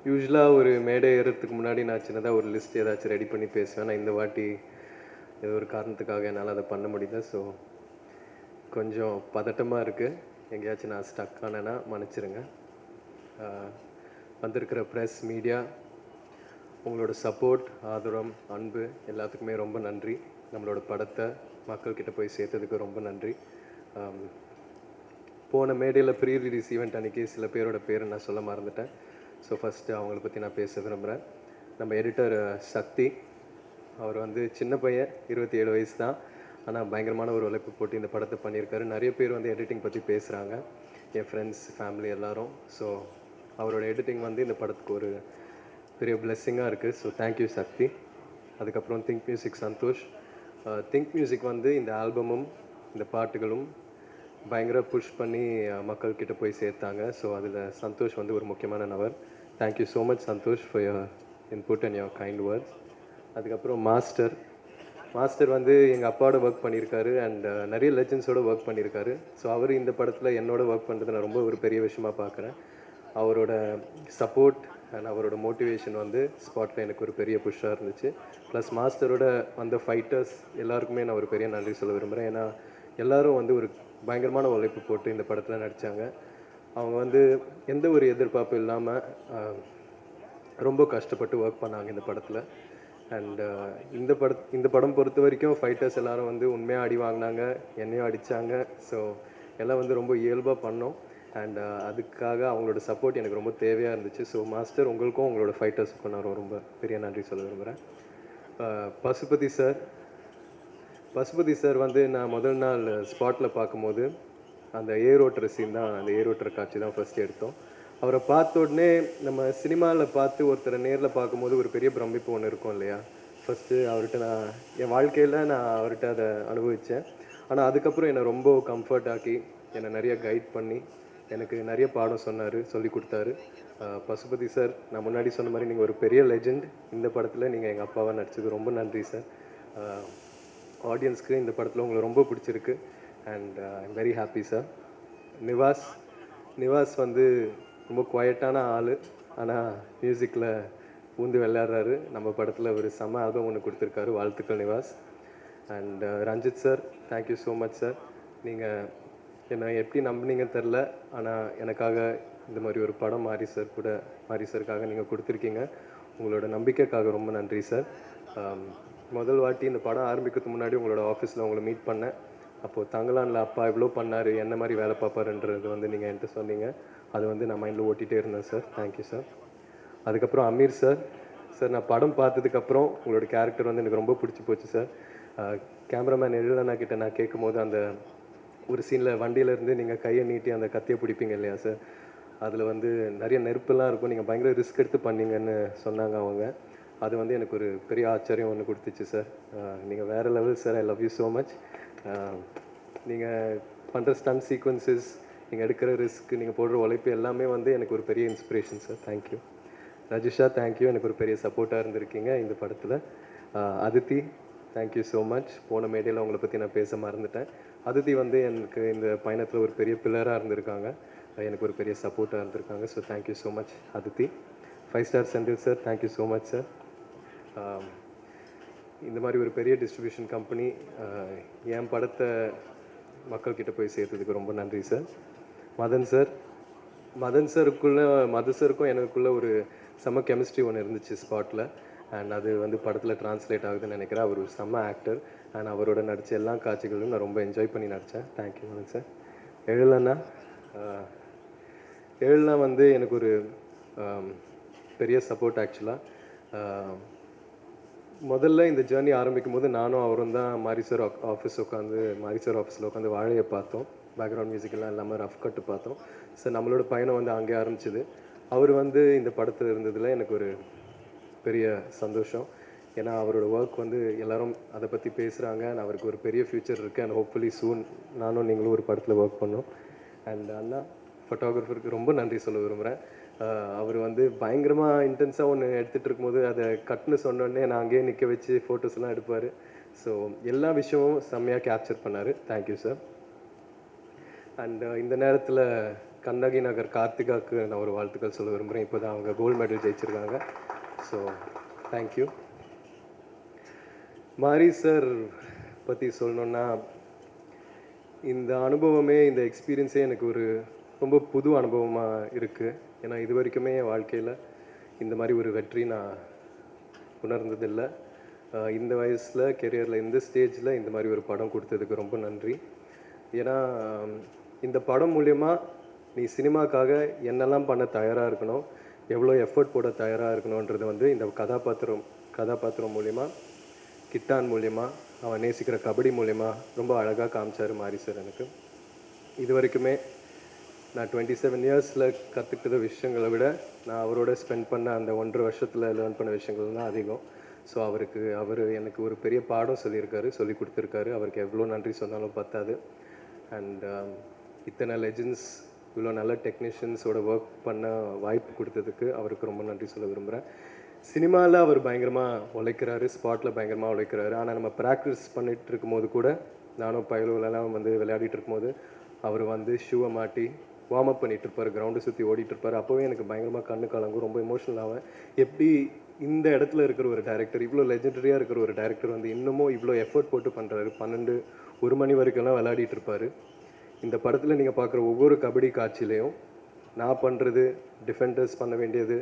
யூஸ்வலாக ஒரு மேடை ஏறுறதுக்கு முன்னாடி நான் சின்னதாக ஒரு லிஸ்ட் ஏதாச்சும் ரெடி பண்ணி பேசுவேன். நான் இந்த வாட்டி ஏதோ ஒரு காரணத்துக்காக என்னால் அதை பண்ண முடியல. ஸோ கொஞ்சம் பதட்டமாக இருக்குது. எங்கேயாச்சும் நான் ஸ்டக் ஆனேன்னா மன்னிச்சிருங்க. வந்திருக்கிற ப்ரெஸ், மீடியா, உங்களோட சப்போர்ட், ஆதரவு, அன்பு எல்லாத்துக்குமே ரொம்ப நன்றி. நம்மளோட படத்தை மக்கள்கிட்ட போய் சேர்த்ததுக்கு ரொம்ப நன்றி. போன மேடையில் ப்ரீ ரிலீஸ் ஈவெண்ட் அன்றைக்கி சில பேரோட பேரை நான் சொல்ல மறந்துட்டேன். ஸோ ஃபஸ்ட்டு அவங்கள பற்றி நான் பேச விரும்புகிறேன். நம்ம எடிட்டர் சக்தி, அவர் வந்து சின்ன பையன், 27 வயசு தான். ஆனால் பயங்கரமான ஒரு உழைப்பு போட்டு இந்த படத்தை பண்ணியிருக்காரு. நிறைய பேர் வந்து எடிட்டிங் பற்றி பேசுகிறாங்க, என் ஃப்ரெண்ட்ஸ், ஃபேமிலி எல்லோரும். ஸோ அவரோட எடிட்டிங் வந்து இந்த படத்துக்கு ஒரு பெரிய பிளெஸ்ஸிங்காக இருக்குது. So thank you Sakthi. அதுக்கப்புறம் Think Music Santhosh. Think Music வந்து இந்த ஆல்பமும் இந்த பாட்டுகளும் பயங்கர புஷ் பண்ணி மக்கள்கிட்ட போய் சேர்த்தாங்க. ஸோ அதில் சந்தோஷ் வந்து ஒரு முக்கியமான நபர். Thank you so much Santhosh for your input and your kind words. அதுக்கப்புறம் மாஸ்டர் வந்து எங்கள் அப்பாவோட ஒர்க் பண்ணியிருக்காரு அண்ட் நிறைய லெஜண்ட்ஸோட ஒர்க் பண்ணியிருக்காரு. ஸோ அவர் இந்த படத்தில் என்னோட ஒர்க் பண்ணுறது நான் ரொம்ப ஒரு பெரிய விஷயமாக பார்க்குறேன். அவரோட சப்போர்ட் அண்ட் அவரோட மோட்டிவேஷன் வந்து ஸ்பாட்டில் எனக்கு ஒரு பெரிய புஷ்ஷாக இருந்துச்சு. ப்ளஸ் மாஸ்டரோட வந்த ஃபைட்டர்ஸ் எல்லாருக்குமே நான் ஒரு பெரிய நன்றி சொல்ல விரும்புகிறேன். ஏன்னா எல்லோரும் வந்து ஒரு பயங்கரமான உழைப்பு போட்டு இந்த படத்தில் நடித்தாங்க. அவங்க வந்து எந்த ஒரு எதிர்பார்ப்பு இல்லாமல் ரொம்ப கஷ்டப்பட்டு ஒர்க் பண்ணாங்க இந்த படத்தில். அண்ட் இந்த படம் பொறுத்த வரைக்கும் ஃபைட்டர்ஸ் எல்லோரும் வந்து உண்மையாக அடி வாங்கினாங்க, என்னையும் அடித்தாங்க. ஸோ எல்லாம் வந்து ரொம்ப இயல்பாக பண்ணோம். அண்ட் அதுக்காக அவங்களோட சப்போர்ட் எனக்கு ரொம்ப தேவையாக இருந்துச்சு. ஸோ மாஸ்டர், உங்களுக்கும் உங்களோட ஃபைட்டர்ஸுக்கும் நான் ரொம்ப பெரிய நன்றி சொல்ல விரும்புகிறேன். பசுபதி சார் வந்து நான் முதல் நாள் ஸ்பாட்டில் பார்க்கும்போது அந்த ஏரோட்டுற சீன் தான், அந்த ஏரோட்டுற காட்சி தான் ஃபஸ்ட்டு எடுத்தோம். அவரை பார்த்த உடனே நம்ம சினிமாவில் பார்த்து ஒருத்தரை நேரில் பார்க்கும்போது ஒரு பெரிய பிரமிப்பு ஒன்று இருக்கும் இல்லையா? ஃபஸ்ட்டு அவர்கிட்ட நான் என் வாழ்க்கையில் நான் அவர்கிட்ட அதை அனுபவித்தேன். ஆனால் அதுக்கப்புறம் என்னை ரொம்ப கம்ஃபர்ட் ஆக்கி என்னை நிறைய கைட் பண்ணி எனக்கு நிறைய பாடம் சொல்லி கொடுத்தாரு. பசுபதி சார், நான் முன்னாடி சொன்ன மாதிரி நீங்கள் ஒரு பெரிய லெஜெண்ட். இந்த படத்தில் நீங்கள் எங்கள் அப்பாவை நடிச்சது ரொம்ப நன்றி சார். ஆடியன்ஸ்க்கு இந்த படத்தில் உங்களுக்கு ரொம்ப பிடிச்சிருக்கு and I'm very happy sir. Nivas வந்து ரொம்ப குவைட்டான ஆள், ஆனால் மியூசிக்கில் பூந்து விளையாடுறாரு. நம்ம படத்தில் ஒரு செம்ம ஆல்பம் ஒன்று கொடுத்துருக்காரு. வாழ்த்துக்கள் Nivas. And Ranjith sir, thank you so much sir. நீங்கள் என்னை எப்படி நம்பினீங்கன்னு தெரில, ஆனால் எனக்காக இந்த மாதிரி ஒரு படம் மாரி சாருக்காக நீங்கள் கொடுத்துருக்கீங்க. உங்களோட நம்பிக்கைக்காக ரொம்ப நன்றி சார். முதல் வாட்டி இந்த படம் ஆரம்பிக்கிறதுக்கு முன்னாடி உங்களோட ஆஃபீஸில் உங்களை மீட் பண்ணேன். அப்போது தங்கலானில் அப்பா இவ்வளோ பண்ணார், என்ன மாதிரி வேலை பார்ப்பாருன்றது வந்து நீங்கள் என்கிட்ட சொன்னீங்க. அது வந்து நான் மைண்டில் ஓட்டிகிட்டே இருந்தேன் சார். Thank you sir. அதுக்கப்புறம் அமீர் சார், நான் படம் பார்த்ததுக்கப்புறம் உங்களோட கேரக்டர் வந்து எனக்கு ரொம்ப பிடிச்சி போச்சு சார். கேமராமேன் எழிலண்ணா கிட்ட நான் கேட்கும் போது அந்த ஒரு சீனில் வண்டியிலேருந்து நீங்கள் கையை நீட்டி அந்த கத்தியை பிடிப்பீங்க இல்லையா சார், அதில் வந்து நிறைய நெருப்பெல்லாம் இருக்கும், நீங்கள் பயங்கர ரிஸ்க் எடுத்து பண்ணீங்கன்னு சொன்னாங்க அவங்க. அது வந்து எனக்கு ஒரு பெரிய ஆச்சரியம் ஒன்று கொடுத்துச்சு சார். நீங்கள் வேறு level sir. I love you so much. நீங்கள் பண்ணுற ஸ்டன் சீக்வன்சஸ், நீங்கள் எடுக்கிற ரிஸ்க், நீங்கள் போடுற உழைப்பு எல்லாமே வந்து எனக்கு ஒரு பெரிய inspiration sir. Thank you. Rajisha, thank you. எனக்கு ஒரு பெரிய சப்போர்ட்டாக இருந்திருக்கீங்க இந்த படத்தில். Aditi, thank you so much. போன மேடையில் உங்களை பற்றி நான் பேச மறந்துட்டேன். அதித்தி வந்து எனக்கு இந்த பயணத்தில் ஒரு பெரிய பில்லராக இருந்திருக்காங்க, எனக்கு ஒரு பெரிய சப்போர்ட்டாக இருந்திருக்காங்க. So thank you so much Aditi. 5 star Senthil sir, thank you so much sir. இந்த மாதிரி ஒரு பெரிய டிஸ்ட்ரிபியூஷன் கம்பெனி என் படத்தை மக்கள்கிட்ட போய் சேர்த்ததுக்கு ரொம்ப நன்றி சார். மதன் சாருக்கும் எனக்குள்ளே ஒரு செம்ம கெமிஸ்ட்ரி ஒன்று இருந்துச்சு ஸ்பாட்டில். அண்ட் அது வந்து படத்தில் டிரான்ஸ்லேட் ஆகுதுன்னு நினைக்கிறேன். அவர் ஒரு செம்ம ஆக்டர் அண்ட் அவரோட நடித்த எல்லா காட்சிகளும் நான் ரொம்ப என்ஜாய் பண்ணி நடித்தேன். Thank you Madhan sir. எழிலண்ணா வந்து எனக்கு ஒரு பெரிய சப்போர்ட் ஆக்சுவலாக. முதல்ல இந்த ஜேர்னி ஆரம்பிக்கும் போது நானும் அவரும் தான் மாரி சார் ஆஃபீஸில் உட்காந்து வாழையை பார்த்தோம். பேக்ரவுண்ட் மியூசிக்கெல்லாம் இல்லாமல் ரஃப் கட்டு பார்த்தோம். சார் நம்மளோட பயணம் வந்து அங்கே ஆரம்பிச்சிது. அவர் வந்து இந்த படத்தில் இருந்ததில் எனக்கு ஒரு பெரிய சந்தோஷம். ஏன்னா அவரோட ஒர்க் வந்து எல்லோரும் அதை பற்றி பேசுகிறாங்க. அவருக்கு ஒரு பெரிய ஃப்யூச்சர் இருக்குது அண்ட் ஹோப்ஃபுல்லி சூன் நானும் நீங்களும் ஒரு படத்தில் ஒர்க் பண்ணோம். அண்ட் அண்ணா ஃபோட்டோகிராஃபருக்கு ரொம்ப நன்றி சொல்ல விரும்புகிறேன். அவர் வந்து பயங்கரமாக இன்டென்ஸாக ஒன்று எடுத்துகிட்டு இருக்கும்போது அதை கட்டுன்னு சொன்னோடனே நான் அங்கேயே நிற்க வச்சு ஃபோட்டோஸ்லாம் எடுப்பார். ஸோ எல்லா விஷயமும் செம்மையாக கேப்சர் பண்ணார். Thank you sir. அண்ட் இந்த நேரத்தில் கண்ணகி நகர் கார்த்திகாவுக்கு நான் ஒரு வாழ்த்துக்கள் சொல்ல விரும்புகிறேன். இப்போ தான் அவங்க கோல்டு மெடல் ஜெயிச்சிருக்காங்க. So thank you. மாரி சார் பற்றி சொல்லணுன்னா, இந்த அனுபவமே இந்த எக்ஸ்பீரியன்ஸே எனக்கு ஒரு ரொம்ப புது அனுபவமாக இருக்குது. ஏன்னா இது வரைக்குமே என் வாழ்க்கையில் இந்த மாதிரி ஒரு வெற்றி நான் உணர்ந்ததில்லை. இந்த வயசில் கெரியரில் இந்த ஸ்டேஜில் இந்த மாதிரி ஒரு படம் கொடுத்ததுக்கு ரொம்ப நன்றி. ஏன்னா இந்த படம் மூலயமா நீ சினிமாக்காக என்னெல்லாம் பண்ண தயாராக இருக்கணும், எவ்வளோ எஃபர்ட் போட தயாராக இருக்கணுன்றது வந்து இந்த கதாபாத்திரம் மூலயமா, கிட்டான் மூலயமா, அவன் நேசிக்கிற கபடி மூலயமா ரொம்ப அழகாக காமிச்சார் மாரி சார். எனக்கு இது வரைக்குமே நான் 27 இயர்ஸில் கற்றுக்கிட்ட விஷயங்களை விட நான் அவரோட ஸ்பெண்ட் பண்ண அந்த 1.5 வருஷத்தில் லேர்ன் பண்ண விஷயங்கள் தான் அதிகம். ஸோ அவர் எனக்கு ஒரு பெரிய பாடம் சொல்லி கொடுத்துருக்காரு. அவருக்கு எவ்வளோ நன்றி சொன்னாலும் பத்தாது. அண்ட் இத்தனை லெஜெண்ட்ஸ், இவ்வளோ நல்ல டெக்னீஷியன்ஸோட ஒர்க் பண்ண வாய்ப்பு கொடுத்ததுக்கு அவருக்கு ரொம்ப நன்றி சொல்ல விரும்புகிறேன். சினிமாவில் அவர் பயங்கரமாக உழைக்கிறாரு, ஸ்பாட்டில் பயங்கரமாக உழைக்கிறாரு. ஆனால் நம்ம ப்ராக்டிஸ் பண்ணிகிட்டு இருக்கும்போது கூட, நானும் பயலுவலெல்லாம் வந்து விளையாடிட்டு இருக்கும்போது அவர் வந்து ஷூவை மாட்டி வார்ம் அப் பண்ணிகிட்டு இருப்பார், கிரவுண்டை சுற்றி ஓடிட்டுருப்பார். அப்போவே எனக்கு பயங்கரமாக கண்ணு கலங்கும், ரொம்ப எமோஷனல் ஆவேன். எப்படி இந்த இடத்துல இருக்கிற ஒரு டேரக்டர், இவ்வளோ லெஜெண்டரியாக இருக்கிற ஒரு டேரக்டர் வந்து இன்னமும் இவ்வளோ எஃபர்ட் போட்டு பண்ணுறாரு. 12-1 மணி வரைக்கும்லாம் விளையாடிட்டு இருப்பார். இந்த படத்தில் நீங்கள் பார்க்குற ஒவ்வொரு கபடி காட்சியிலையும் நான் பண்ணுறது, டிஃபெண்டர்ஸ் பண்ண வேண்டியது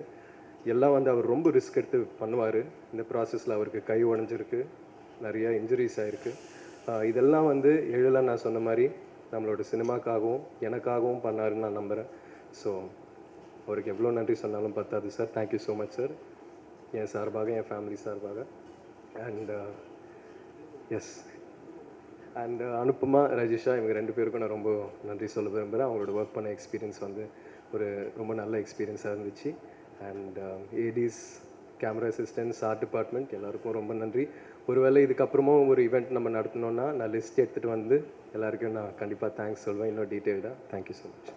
எல்லாம் வந்து அவர் ரொம்ப ரிஸ்க் எடுத்து பண்ணுவார். இந்த ப்ராசஸில் அவருக்கு கை உடஞ்சிருக்கு, நிறையா இன்ஜுரிஸ் ஆகிருக்கு. இதெல்லாம் வந்து எழிலாக நான் சொன்ன மாதிரி நம்மளோட சினிமாக்காகவும் எனக்காகவும் பண்ணாருன்னு நான் நம்புகிறேன். ஸோ அவருக்கு எவ்வளோ நன்றி சொன்னாலும் பத்தாது sir. Thank you so much sir, என் சார்பாக, என் ஃபேமிலி சார்பாக. And yes, and Anupama, Rajisha, இவங்க 2 பேருக்கும் நான் ரொம்ப நன்றி சொல்ல விரும்புகிறேன். அவங்களோட ஒர்க் பண்ண எக்ஸ்பீரியன்ஸ் வந்து ஒரு ரொம்ப நல்ல எக்ஸ்பீரியன்ஸாக இருந்துச்சு. And ADs, camera assistants, art department எல்லாருக்கும் ரொம்ப நன்றி. ஒருவேளை இதுக்கப்புறமும் ஒரு ஈவெண்ட் நம்ம நடத்தினோன்னா நான் லிஸ்ட் எடுத்துகிட்டு வந்து எல்லாருக்கும் நான் கண்டிப்பாக தேங்க்ஸ் சொல்வேன், இன்னும் டீட்டெயில்டாக. Thank you so much.